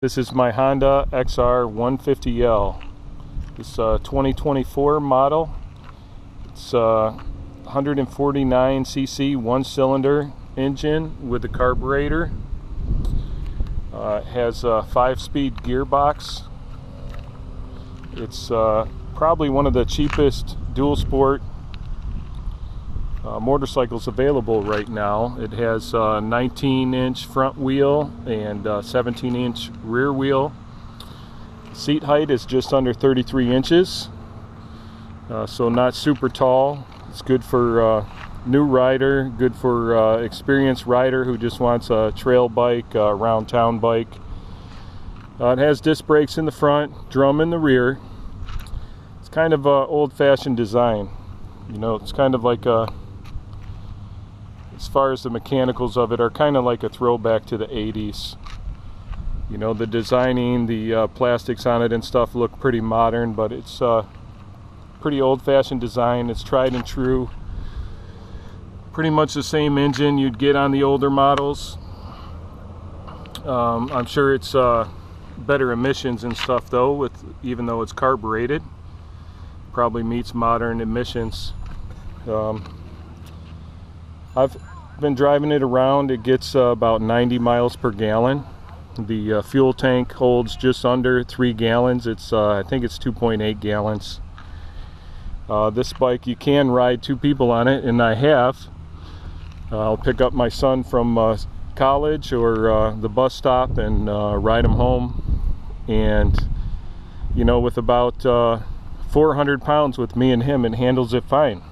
This is my Honda XR150L. It's a 2024 model. It's a 149cc one-cylinder engine with a carburetor. It has a 5-speed gearbox. It's probably one of the cheapest dual sport motorcycles available right now. It has a 19-inch front wheel and 17-inch rear wheel. Seat height is just under 33 inches, so not super tall. It's good for new rider, good for experienced rider who just wants a trail bike, around town bike. It has disc brakes in the front, drum in the rear. It's kind of a old-fashioned design. You know, it's kind of like a, as far as the mechanicals of it, are kind of like a throwback to the 80s. You know, the designing, the plastics on it and stuff look pretty modern, but it's pretty old-fashioned design. It's tried and true. Pretty much the same engine you'd get on the older models. I'm sure it's better emissions and stuff though, even though it's carbureted. Probably meets modern emissions. I've been driving it around. It gets about 90 miles per gallon. The fuel tank holds just under 3 gallons. It's I think it's 2.8 gallons. This bike, you can ride 2 people on it, and I have. I'll pick up my son from college or the bus stop and ride him home. And you know, with about 400 pounds with me and him, it handles it fine.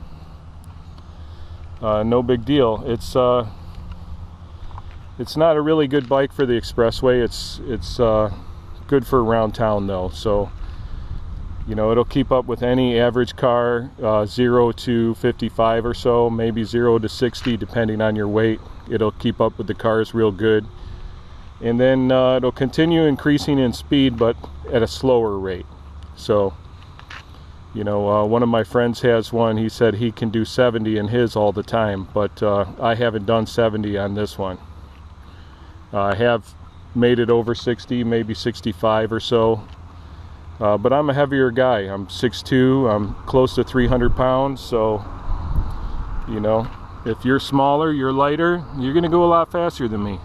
No big deal. It's not a really good bike for the expressway. It's good for around town though. So, you know, it'll keep up with any average car, 0 to 55 or so, maybe 0 to 60 depending on your weight. It'll keep up with the cars real good. And then it'll continue increasing in speed, but at a slower rate. So, you know, one of my friends has one. He said he can do 70 in his all the time, but I haven't done 70 on this one. I have made it over 60, maybe 65 or so, but I'm a heavier guy. I'm 6'2", I'm close to 300 pounds, so, you know, if you're smaller, you're lighter, you're gonna go a lot faster than me.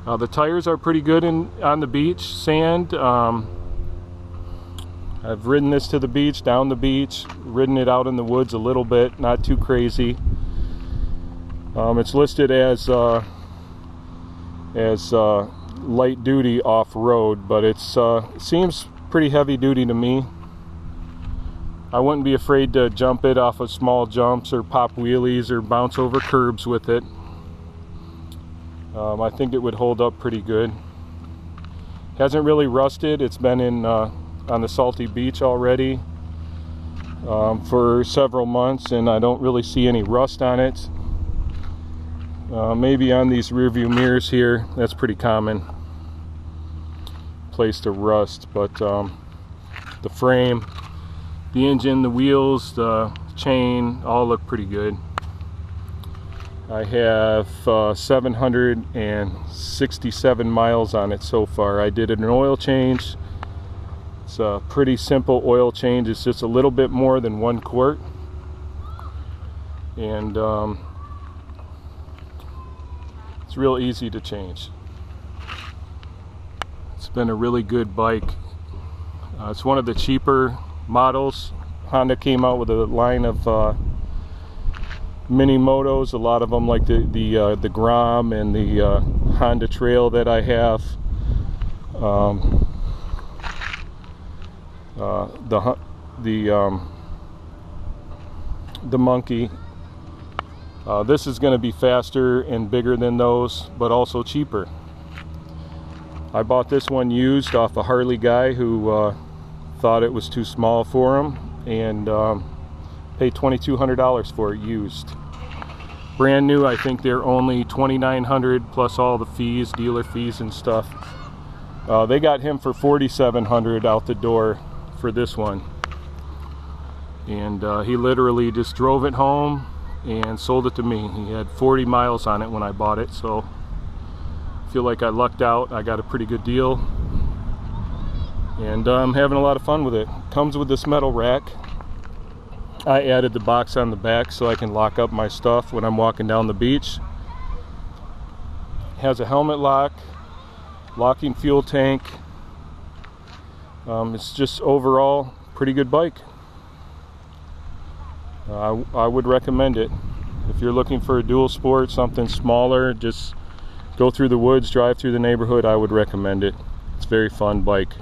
The tires are pretty good on the beach, sand. I've ridden this to the beach, down the beach, ridden it out in the woods a little bit, not too crazy. It's listed as light duty off-road, but it seems pretty heavy duty to me. I wouldn't be afraid to jump it off of small jumps or pop wheelies or bounce over curbs with it. I think it would hold up pretty good. Hasn't really rusted. It's been in on the salty beach already for several months, and I don't really see any rust on it. Maybe on these rear view mirrors here, that's pretty common place to rust, but the frame, the engine, the wheels, the chain all look pretty good. I have 767 miles on it so far. I did an oil change. It's a pretty simple oil change. It's just a little bit more than 1 quart, and it's real easy to change. It's been a really good bike. It's one of the cheaper models. Honda came out with a line of mini motos, a lot of them like the Grom and the Honda Trail that I have. The Monkey. This is going to be faster and bigger than those, but also cheaper. I bought this one used off a Harley guy who thought it was too small for him, and paid $2,200 for it used. Brand new, I think they're only $2,900 plus all the fees, dealer fees and stuff. They got him for $4,700 out the door for this one, and he literally just drove it home and sold it to me. He had 40 miles on it when I bought it, so feel like I lucked out. I got a pretty good deal, and I'm having a lot of fun with it. Comes with this metal rack. I added the box on the back so I can lock up my stuff when I'm walking down the beach. Has a helmet lock, locking fuel tank. It's just overall pretty good bike. I would recommend it. If you're looking for a dual sport, something smaller, just go through the woods, drive through the neighborhood, I would recommend it. It's a very fun bike.